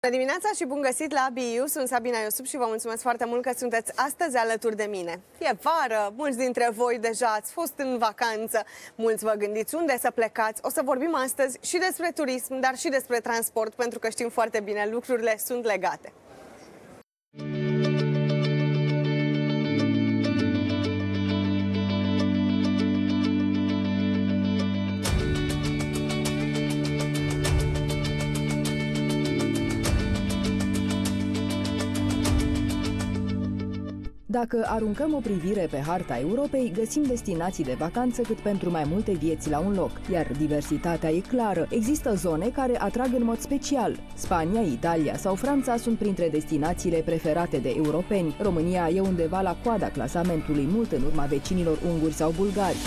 Bună dimineața și bun găsit la BU. Sunt Sabina Iosub și vă mulțumesc foarte mult că sunteți astăzi alături de mine. E vară, mulți dintre voi deja ați fost în vacanță, mulți vă gândiți unde să plecați. O să vorbim astăzi și despre turism, dar și despre transport, pentru că știm foarte bine, lucrurile sunt legate. Dacă aruncăm o privire pe harta Europei, găsim destinații de vacanță cât pentru mai multe vieți la un loc. Iar diversitatea e clară. Există zone care atrag în mod special. Spania, Italia sau Franța sunt printre destinațiile preferate de europeni. România e undeva la coada clasamentului, mult în urma vecinilor unguri sau bulgari.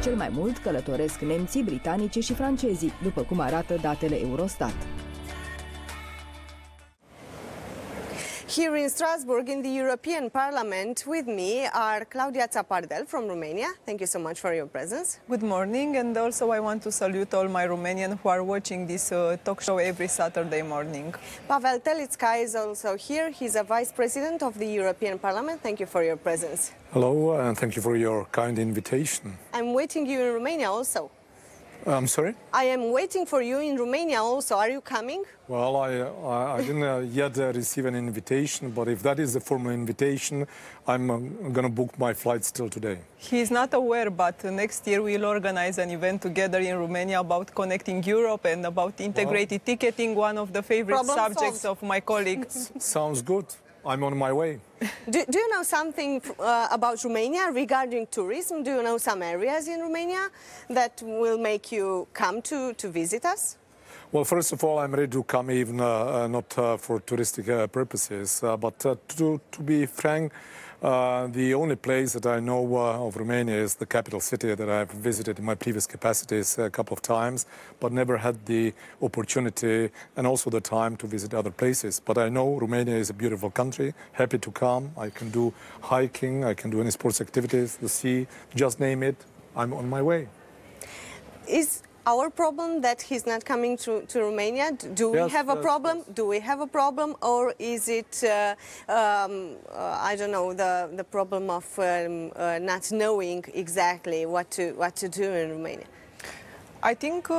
Cel mai mult călătoresc nemții, britanicii și francezii, după cum arată datele Eurostat. Here in Strasbourg, in the European Parliament, with me are Claudia Țapardel from Romania. Thank you so much for your presence. Good morning, and also I want to salute all my Romanians who are watching this talk show every Saturday morning. Pavel Telițca is also here. He's a Vice President of the European Parliament. Thank you for your presence. Hello, and thank you for your kind invitation. I'm waiting you in Romania also. I'm sorry? I am waiting for you in Romania also. Are you coming? Well, I didn't yet receive an invitation, but if that is a formal invitation, I'm going to book my flight still today. He is not aware, but next year we'll organize an event together in Romania about connecting Europe and about integrated ticketing, one of the favorite subjects of my colleagues. Sounds good. I'm on my way. Do you know something about Romania regarding tourism? Do you know some areas in Romania that will make you come to visit us? Well, first of all, I'm ready to come even not for touristic purposes, but to be frank, the only place that I know of Romania is the capital city that I've visited in my previous capacities a couple of times, but never had the opportunity and also the time to visit other places. But I know Romania is a beautiful country, happy to come. I can do hiking, I can do any sports activities, the sea, just name it, I'm on my way. Is our problem that he's not coming to Romania? Do we have a problem? Yes. Do we have a problem, or is it, I don't know, the problem of not knowing exactly what to do in Romania? I think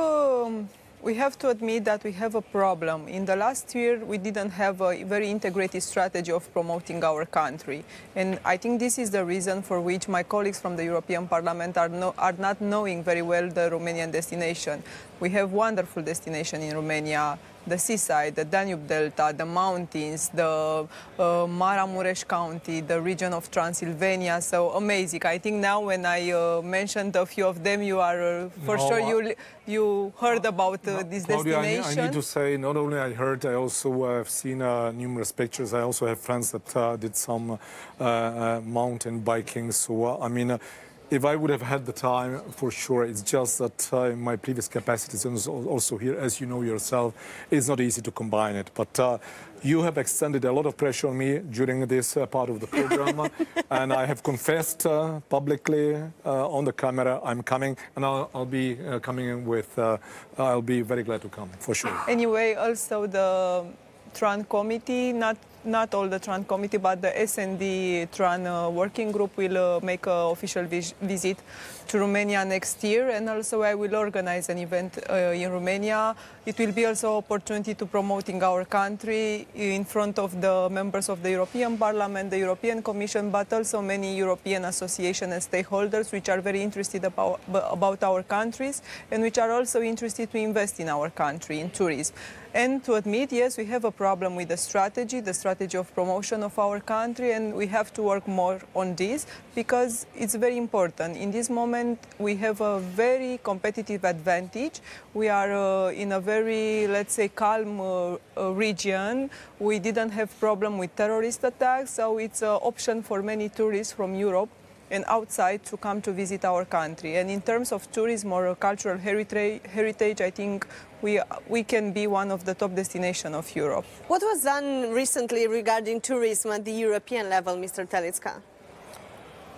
we have to admit that we have a problem. In the last year, we didn't have a very integrated strategy of promoting our country. And I think this is the reason for which my colleagues from the European Parliament are not knowing very well the Romanian destination. We have wonderful destinations in Romania, the seaside, the Danube Delta, the mountains, the Maramureș County, the region of Transylvania, so amazing. I think now when I mentioned a few of them, you are, for sure you heard about this Claudia, destination. I need to say, not only I heard, I also have seen numerous pictures. I also have friends that did some mountain biking, so I mean, if I would have had the time, for sure, it's just that in my previous capacities and also here, as you know yourself, it's not easy to combine it. But you have extended a lot of pressure on me during this part of the program, and I have confessed publicly on the camera I'm coming, and I'll be coming with, I'll be very glad to come, for sure. Anyway, also the TRAN committee, not all the TRAN committee, but the S&D TRAN working group will make an official visit to Romania next year, and also I will organize an event in Romania. It will be also an opportunity to promoting our country in front of the members of the European Parliament, the European Commission, but also many European associations and stakeholders which are very interested about our countries and which are also interested to invest in our country, in tourism. And to admit, yes, we have a problem with the strategy of promotion of our country, and we have to work more on this because it's very important. In this moment, we have a very competitive advantage. We are in a very, let's say, calm region. We didn't have problem with terrorist attacks, so it's an option for many tourists from Europe and outside to come to visit our country. And in terms of tourism or cultural heritage, I think we can be one of the top destinations of Europe. What was done recently regarding tourism at the European level, Mr. Telițca?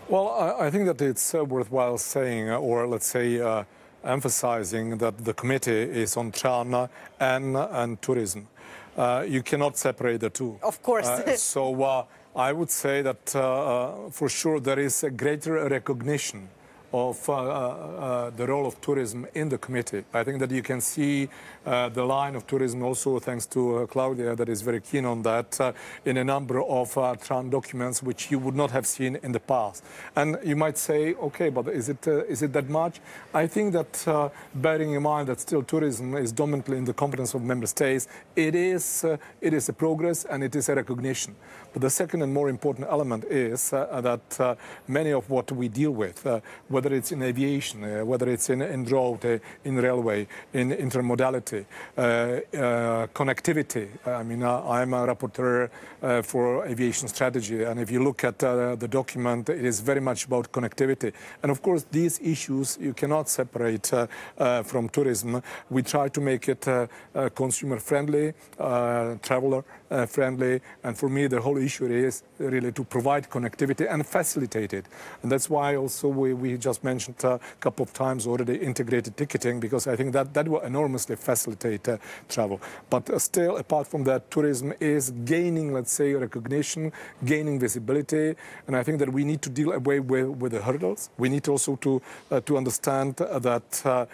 Well, I think that it's worthwhile saying, or let's say emphasizing, that the committee is on TRAN and tourism. You cannot separate the two. Of course. So I would say that for sure there is a greater recognition of the role of tourism in the committee. I think that you can see the line of tourism also, thanks to Claudia, that is very keen on that, in a number of TRAN documents which you would not have seen in the past. And you might say, okay, but is it that much? I think that bearing in mind that still tourism is dominantly in the competence of member states, it is a progress and it is a recognition. But the second and more important element is that many of what we deal with, whether it's in aviation, whether it's in road, in railway, in intermodality, connectivity. I mean, I'm a rapporteur for aviation strategy, and if you look at the document, it is very much about connectivity. And of course, these issues you cannot separate from tourism. We try to make it consumer-friendly, traveler-friendly, and for me, the whole issue is really to provide connectivity and facilitate it. And that's why also we just mentioned a couple of times already integrated ticketing, because I think that will enormously facilitate travel. But still, apart from that, tourism is gaining, let's say, recognition, gaining visibility, and I think that we need to deal away with the hurdles. We need also to understand that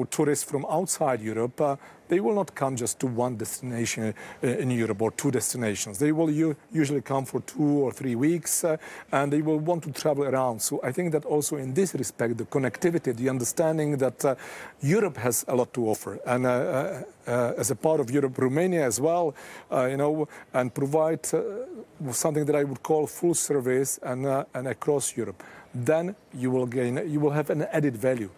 tourists from outside Europe, they will not come just to one destination in Europe or two destinations. They will usually come for 2 or 3 weeks and they will want to travel around. So I think that also in this respect, the connectivity, the understanding that Europe has a lot to offer. And as a part of Europe, Romania as well, and provide something that I would call full service and across Europe. Then you will have an added value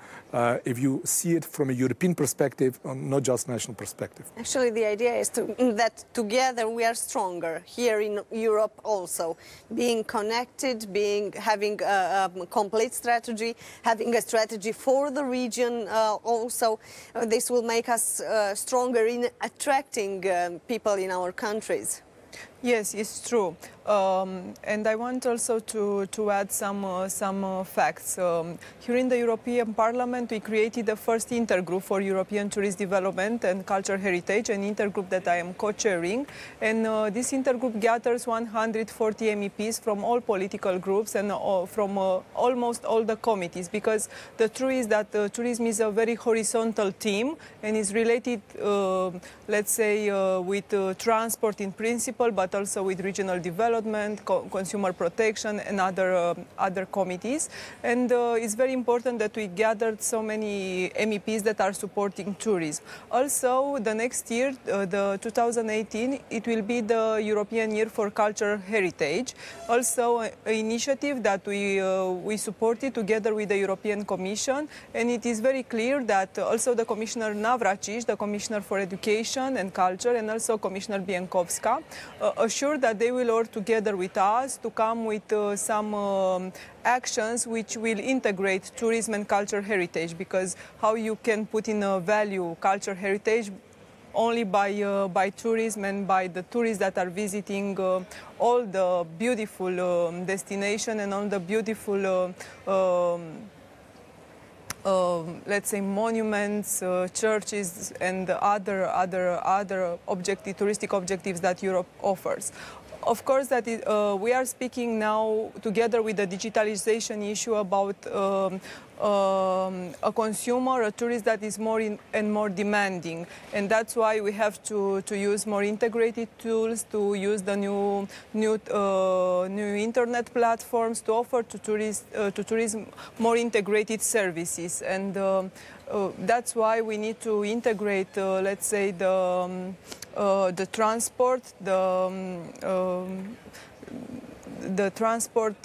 if you see it from a European perspective, not just national perspective. Actually, the idea is that together we are stronger here in Europe also. Being connected, having a complete strategy, having a strategy for the region also. This will make us stronger in attracting people in our countries. Yes, it's true. And I want also to add some facts. Here in the European Parliament, we created the first intergroup for European tourist development and cultural heritage, an intergroup that I am co-chairing. And this intergroup gathers 140 MEPs from all political groups and from almost all the committees, because the truth is that tourism is a very horizontal theme and is related, let's say, with transport in principle, but also with regional development, consumer protection, and other committees. And it's very important that we gathered so many MEPs that are supporting tourism. Also, the next year, the 2018, it will be the European Year for Cultural Heritage. Also, an initiative that we supported together with the European Commission. And it is very clear that also the Commissioner Navracic, the Commissioner for Education and Culture, and also Commissioner Bieńkowska, assured that they will work together with us to come with some actions which will integrate tourism and cultural heritage, because how you can put in a value cultural heritage only by tourism and by the tourists that are visiting all the beautiful destination and all the beautiful let's say monuments, churches, and other touristic objectives that Europe offers. Of course, that we are speaking now together with the digitalization issue about a consumer, a tourist that is more and more demanding, and that's why we have to use more integrated tools, to use the new internet platforms to offer to tourism more integrated services, and that's why we need to integrate, let's say, the transport, the transport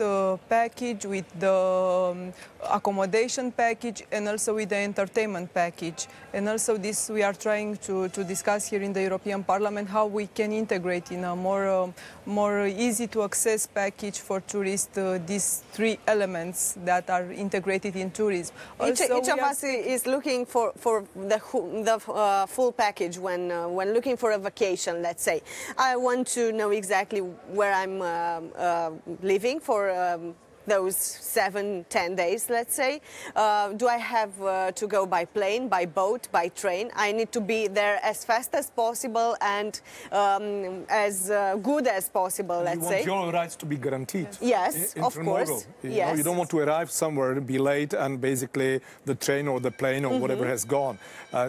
package with the accommodation package, and also with the entertainment package. And also this we are trying to discuss here in the European Parliament, how we can integrate in a more easy to access package for tourists these three elements that are integrated in tourism. Each of us is looking for the full package when looking for a vacation, let's say. I want to know exactly where I'm living for those 7-10 days, let's say? Do I have to go by plane, by boat, by train? I need to be there as fast as possible and as good as possible, let's say. You want your rights to be guaranteed. Yes, of course. You don't want to arrive somewhere and be late and basically the train or the plane or whatever has gone.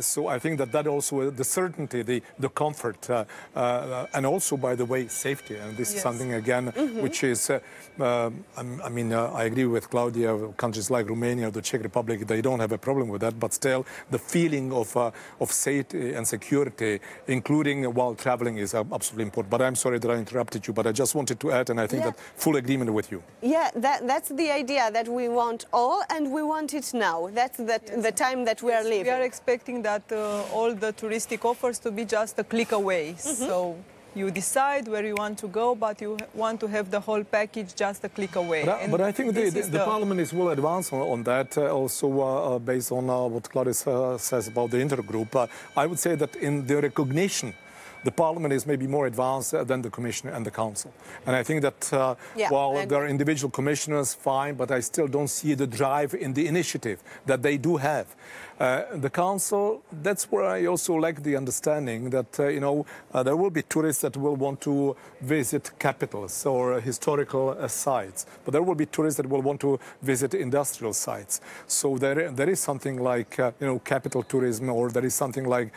So I think that also, the certainty, the comfort, and also, by the way, safety. And this is something, again, which is, I mean, I agree with Claudia, countries like Romania, the Czech Republic, they don't have a problem with that, but still the feeling of safety and security, including while traveling, is absolutely important. But I'm sorry that I interrupted you, but I just wanted to add, and I think that full agreement with you. Yeah, that's the idea, that we want all, and we want it now. That's the time that we are living. We are expecting that all the touristic offers to be just a click away. So you decide where you want to go, but you want to have the whole package just a click away. But I think the Parliament is well advanced on that, also based on what Claudia says about the intergroup. I would say that in the recognition, the Parliament is maybe more advanced than the Commission and the Council. And I think that while there are individual commissioners, fine, but I still don't see the drive in the initiative that they do have. The Council, that's where I also lack the understanding that, there will be tourists that will want to visit capitals or historical sites, but there will be tourists that will want to visit industrial sites. So there is something like, capital tourism, or there is something like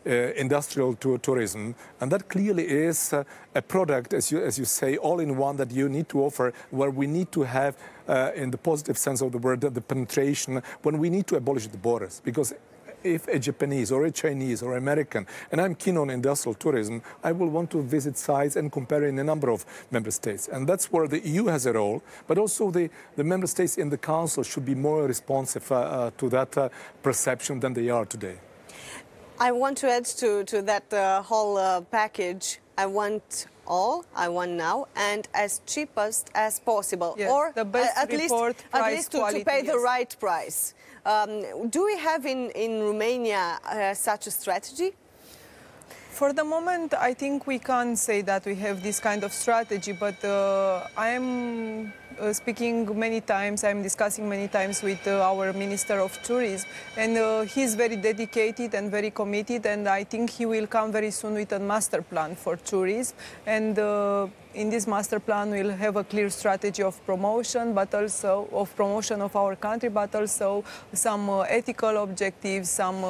industrial tourism, and that clearly is a product, as you say, all in one, that you need to offer, where we need to have, in the positive sense of the word, the penetration, when we need to abolish the borders. Because if a Japanese or a Chinese or American, and I'm keen on industrial tourism, I will want to visit sites and compare in a number of member states. And that's where the EU has a role, but also the member states in the Council should be more responsive to that perception than they are today. I want to add to that whole package. I want all, I want now, and as cheapest as possible, or at least to pay the right price. Do we have in Romania such a strategy? For the moment, I think we can't say that we have this kind of strategy, but I am speaking many times, I'm discussing many times with our Minister of Tourism, and he's very dedicated and very committed, and I think he will come very soon with a master plan for tourism. And in this master plan, we'll have a clear strategy of promotion, but also of promotion of our country, but also some ethical objectives, some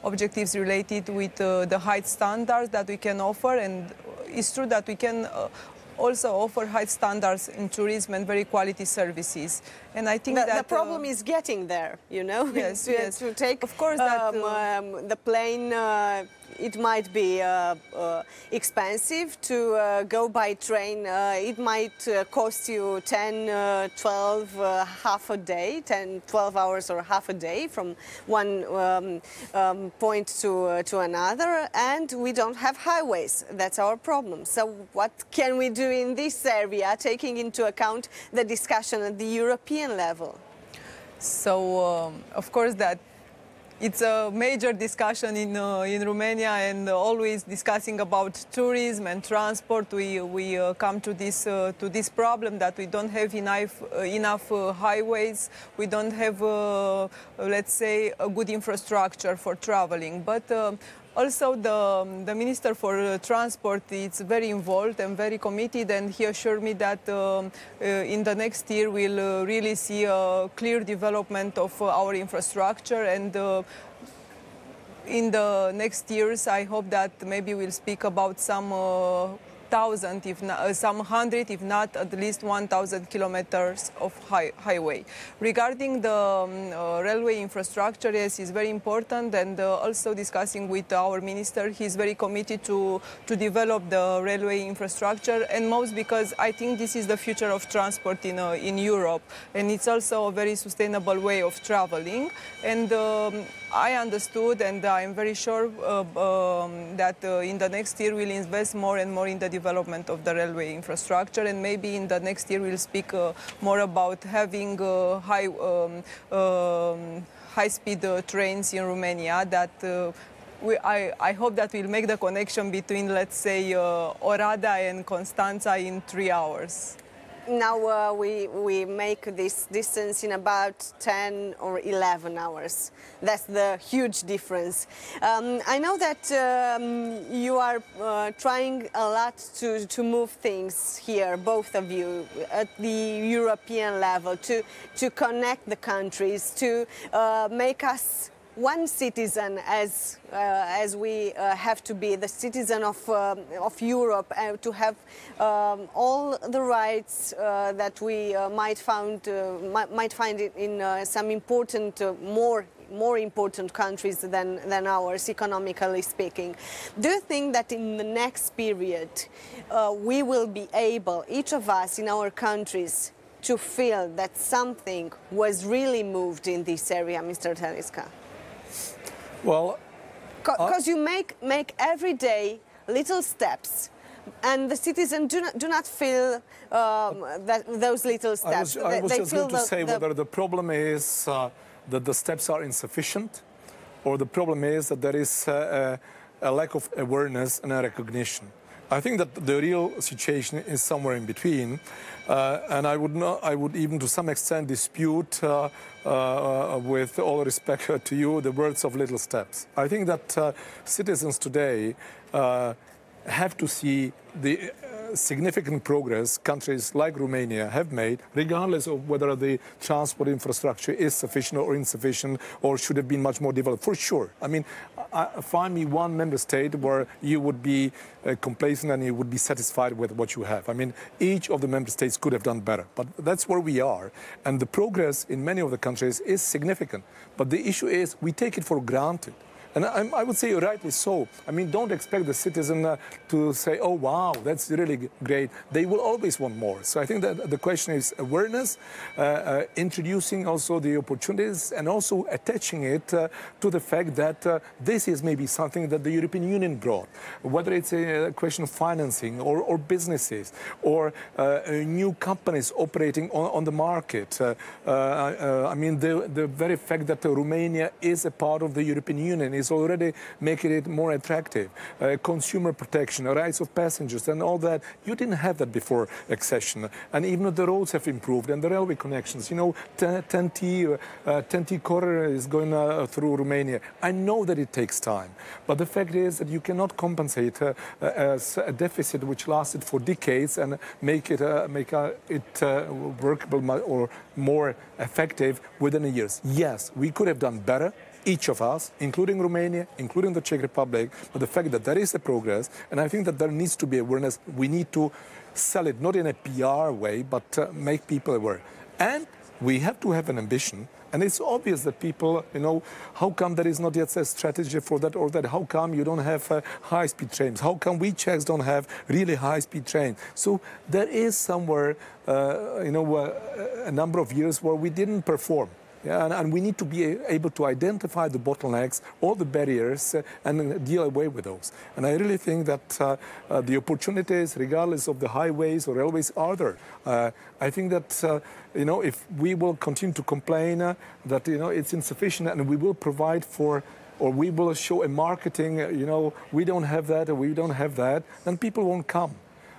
objectives related with the high standards that we can offer. And it's true that we can also offer high standards in tourism and very quality services. And I think that the problem is getting there, Yes, yes. To take, of course, that the plane, it might be expensive. To go by train, it might cost you 10, 12, half a day, 10, 12 hours or half a day from one point to another, and we don't have highways. That's our problem. So what can we do in this area, taking into account the discussion at the European level? So, of course, that it's a major discussion in Romania, and always discussing about tourism and transport. We come to this problem that we don't have enough highways. We don't have, let's say, a good infrastructure for traveling. But also, the Minister for Transport is very involved and very committed, and he assured me that in the next year we'll really see a clear development of our infrastructure, and in the next years I hope that maybe we'll speak about some 1,000, some 100, if not at least 1,000 kilometers of highway. Regarding the railway infrastructure, yes, is very important, and also discussing with our minister, he's very committed to develop the railway infrastructure, and most because I think this is the future of transport in Europe, and it's also a very sustainable way of traveling. And I understood, and I'm very sure that in the next year we'll invest more and more in the development of the railway infrastructure, and maybe in the next year we'll speak more about having high-speed trains in Romania. That I hope that we'll make the connection between, let's say, Oradea and Constanța in 3 hours. Now we make this distance in about 10 or 11 hours. That's the huge difference. I know that you are trying a lot to move things here, both of you, at the European level, to connect the countries, to make us one citizen as we have to be, the citizen of Europe, to have all the rights that we might find it in some important, more important countries than ours, economically speaking. Do you think that in the next period we will be able, each of us in our countries, to feel that something was really moved in this area, Mr. Teliska? Well, because you make every day little steps, and the citizens do not feel that those little steps. I was just going to say whether the problem is that the steps are insufficient, or the problem is that there is a lack of awareness and a recognition. I think that the real situation is somewhere in between, and I would even to some extent dispute, with all respect to you, the words of little steps. I think that citizens today have to see the significant progress countries like Romania have made, regardless of whether the transport infrastructure is sufficient or insufficient, or should have been much more developed. For sure. I mean, find me one member state where you would be complacent and you would be satisfied with what you have. I mean, each of the member states could have done better, but that's where we are. And the progress in many of the countries is significant. But the issue is we take it for granted. And I would say rightly so. I mean, don't expect the citizen to say, oh, wow, that's really great. They will always want more. So I think that the question is awareness, introducing also the opportunities, and also attaching it to the fact that this is maybe something that the European Union brought, whether it's a question of financing or businesses or new companies operating on the market. I mean, the very fact that Romania is a part of the European Union is already making it more attractive. Consumer protection, rights of passengers and all that. You didn't have that before accession. And even the roads have improved and the railway connections. You know, 10T corridor is going through Romania. I know that it takes time. But the fact is that you cannot compensate a deficit which lasted for decades and make it workable or more effective within a year. Yes, we could have done better. Each of us, including Romania, including the Czech Republic, but the fact that there is a progress, and I think that there needs to be awareness. We need to sell it not in a PR way, but make people aware. And we have to have an ambition. And it's obvious that people, you know, how come there is not yet a strategy for that or that? How come you don't have high-speed trains? How come we Czechs don't have really high-speed trains? So there is somewhere, a number of years where we didn't perform. Yeah, and we need to be able to identify the bottlenecks, all the barriers, and deal away with those. And I really think that the opportunities, regardless of the highways or railways, are there. I think that, if we will continue to complain that, it's insufficient, and we will provide for, or we will show a marketing, we don't have that or we don't have that, then people won't come.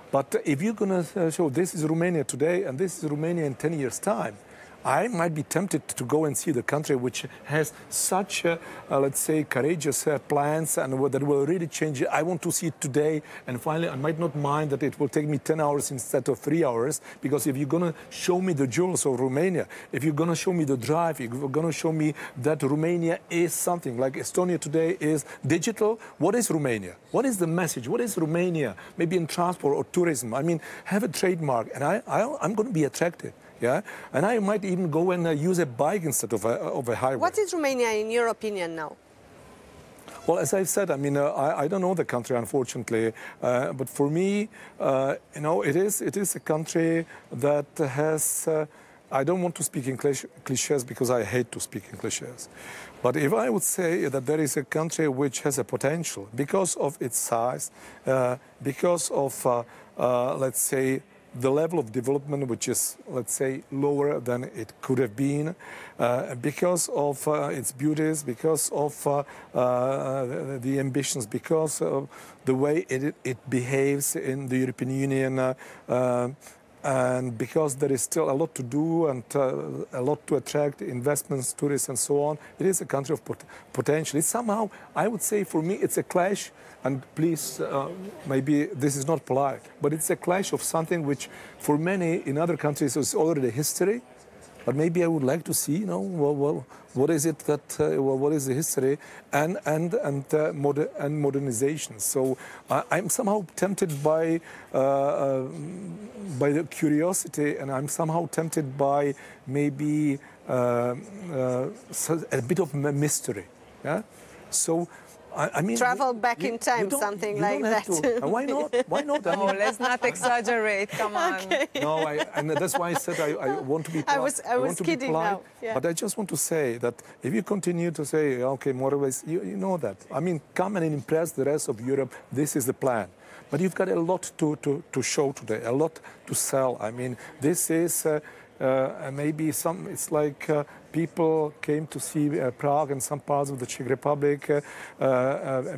But if you're going to show this is Romania today and this is Romania in 10 years' time, I might be tempted to go and see the country which has such, let's say, courageous plans and that will really change it. I want to see it today. And finally, I might not mind that it will take me 10 hours instead of 3 hours. Because if you're going to show me the jewels of Romania, if you're going to show me the drive, if you're going to show me that Romania is something like Estonia today is digital, what is Romania? What is the message? What is Romania? Maybe in transport or tourism. I mean, have a trademark. And I'm going to be attractive. Yeah, and I might even go and use a bike instead of a highway. What is Romania, in your opinion, now? Well, as I've said, I mean, I don't know the country, unfortunately, but for me, it is a country that has. I don't want to speak in clichés because I hate to speak in clichés. But if I would say that there is a country which has a potential because of its size, because of, let's say, the level of development, which is, let's say, lower than it could have been, because of its beauties, because of the ambitions, because of the way it behaves in the European Union, and because there is still a lot to do and a lot to attract investments, tourists, and so on, it is a country of potential. It's somehow, I would say, for me, it's a clash. And please, maybe this is not polite, but it's a clash of something which, for many in other countries, is already history. But maybe I would like to see, you know, what is it that, what is the history and modernization. So I'm somehow tempted by the curiosity, and I'm somehow tempted by maybe a bit of mystery. Yeah. So. I mean, travel back in time, something like that. Why not? Why not? No, let's not exaggerate. Come on. Okay. No, and that's why I said I want to be polite. I was kidding now. Yeah. But I just want to say that if you continue to say, okay, more or less, you know that. I mean, come and impress the rest of Europe. This is the plan. But you've got a lot to show today, a lot to sell. I mean, this is maybe some. It's like. People came to see Prague and some parts of the Czech Republic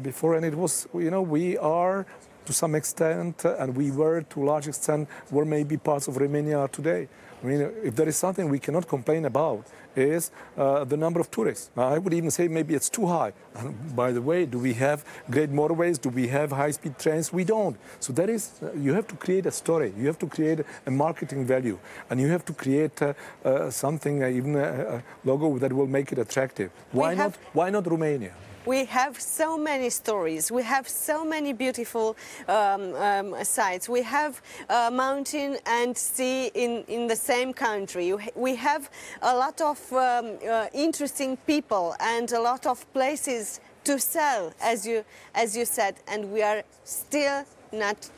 before, and it was, you know, we are to some extent, and we were to a large extent, were maybe parts of Romania today. I mean, if there is something we cannot complain about, is the number of tourists. I would even say maybe it's too high. And by the way, do we have great motorways? Do we have high-speed trains? We don't. So that is, you have to create a story. You have to create a marketing value. And you have to create something, even a logo that will make it attractive. Why not Romania? We have so many stories. We have so many beautiful sites. We have mountain and sea in the same country. We have a lot of interesting people and a lot of places to sell, as you said. And we are still not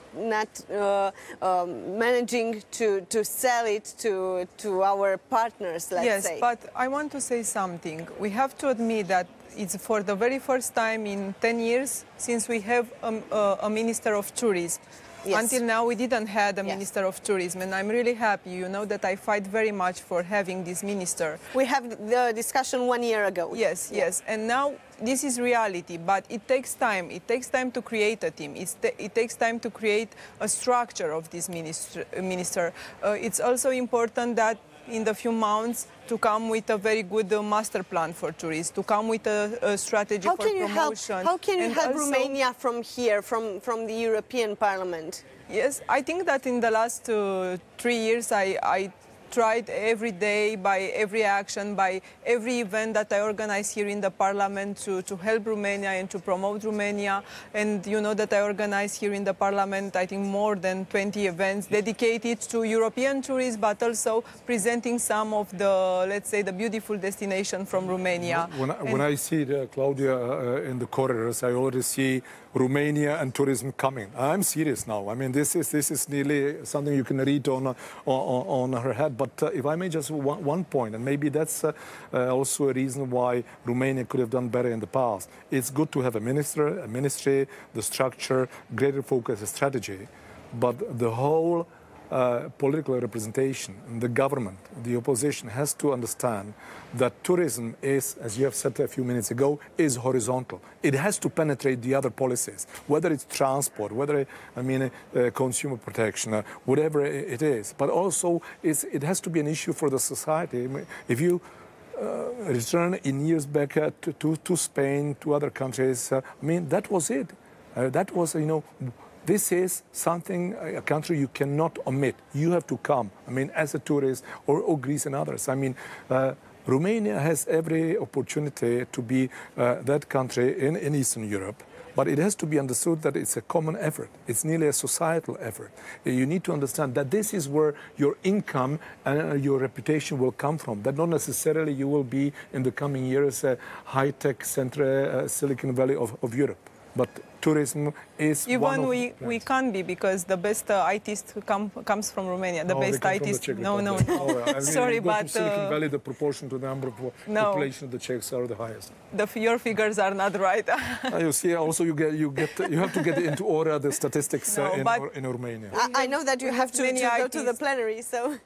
managing to sell it to our partners, let's say. Yes, but I want to say something. We have to admit that it's for the very first time in 10 years since we have a Minister of Tourism. Yes. Until now, we didn't have a Minister of Tourism, and I'm really happy. You know that I fight very much for having this minister. We had the discussion 1 year ago. Yes, yes, and now this is reality, but it takes time. It takes time to create a team. It takes time to create a structure of this minister. It's also important that in the few months to come with a very good master plan for tourists, to come with a strategy for promotion. How can you help Romania from here, from the European Parliament? Yes, I think that in the last 3 years I tried every day, by every action, by every event that I organize here in the Parliament to help Romania and to promote Romania. And you know that I organize here in the Parliament, I think, more than 20 events dedicated to European tourists, but also presenting some of the, let's say, the beautiful destination from Romania. When I see Claudia in the corridors, I already see Romania and tourism coming. I'm serious now. I mean, this is nearly something you can read on her head. But if I may just one point, and maybe that's also a reason why Romania could have done better in the past. It's good to have a ministry, the structure, greater focus, a strategy, but the whole political representation, the government, the opposition has to understand that tourism is, as you have said a few minutes ago, is horizontal. It has to penetrate the other policies, whether it's transport, whether, consumer protection, whatever it is. But also, it has to be an issue for the society. If you return in years back to Spain, to other countries, that was it. That was, this is something, a country you cannot omit. You have to come, as a tourist, or Greece and others. Romania has every opportunity to be that country in Eastern Europe, but it has to be understood that it's a common effort. It's nearly a societal effort. You need to understand that this is where your income and your reputation will come from, that not necessarily you will be in the coming years a high-tech center, Silicon Valley of Europe. But tourism is even we can't be, because the best ITist comes from Romania. The best ITist. No. Sorry, but Silicon Valley, the proportion to the number of population of the Czechs are the highest. Your figures are not right. You see, also you have to get into order the statistics in Romania. I know that you have to go to the plenary, so.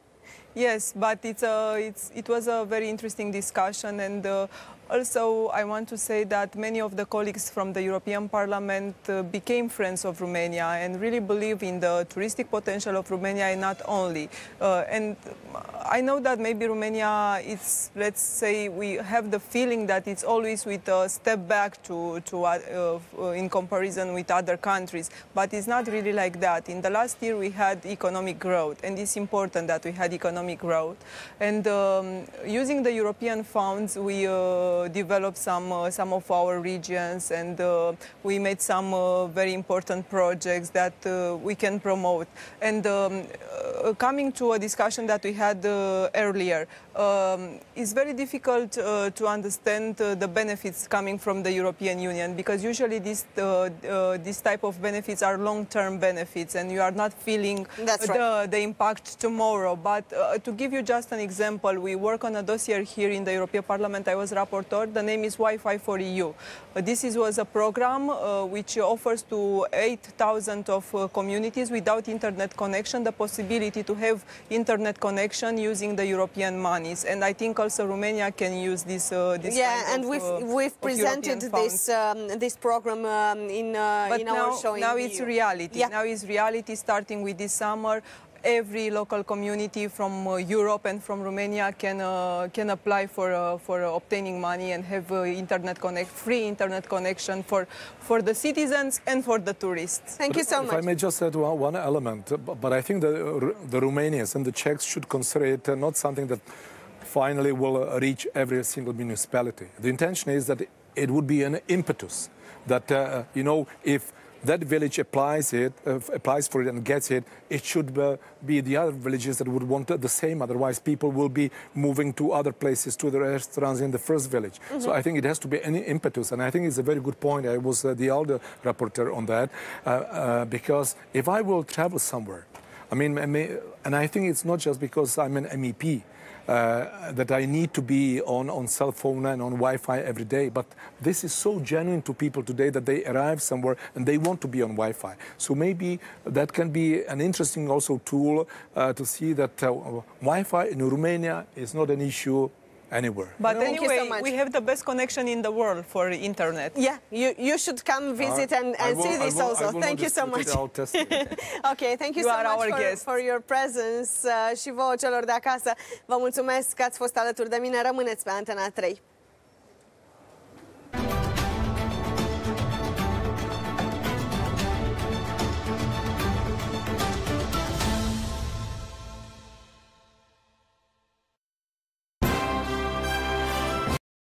Yes, but it was a very interesting discussion, and Also, I want to say that many of the colleagues from the European Parliament became friends of Romania and really believe in the touristic potential of Romania, and not only. And I know that maybe Romania, let's say, we have the feeling that it's always with a step back in comparison with other countries, but it's not really like that. In the last year, we had economic growth, and it's important that we had economic growth. And using the European funds, we developed some of our regions, and we made some very important projects that we can promote. And coming to a discussion that we had earlier, it's very difficult to understand the benefits coming from the European Union, because usually this type of benefits are long-term benefits, and you are not feeling the impact tomorrow. But to give you just an example, we work on a dossier here in the European Parliament. I was rapporteur. The name is Wi-Fi for EU. This was a program which offers to 8,000 of communities without internet connection the possibility to have internet connection using the European monies. And I think also Romania can use this. And we've presented this program in our show. Now it's reality. Yeah. Now it's reality. Starting with this summer, every local community from Europe and from Romania can apply for obtaining money and have free internet connection for the citizens and for the tourists. Thank you so much. If I may just add one element, but I think the Romanians and the Czechs should consider it not something that finally will reach every single municipality. The intention is that it would be an impetus that, if that village applies for it and gets it, it should be the other villages that would want the same. Otherwise, people will be moving to other places, to the restaurants in the first village. So I think it has to be an impetus. And I think it's a very good point. I was the elder rapporteur on that. Because if I will travel somewhere, and I think it's not just because I'm an MEP, that I need to be on cell phone and on Wi-Fi every day. But this is so genuine to people today that they arrive somewhere and they want to be on Wi-Fi. So maybe that can be an interesting also tool to see that Wi-Fi in Romania is not an issue anywhere. But anyway, we have the best connection in the world for internet. Yeah, you should come visit and see this also. Thank you so much. Okay, thank you so much for your presence. Și vouă celor de acasă, vă mulțumesc că ați fost alături de mine. Rămâneți pe Antena 3.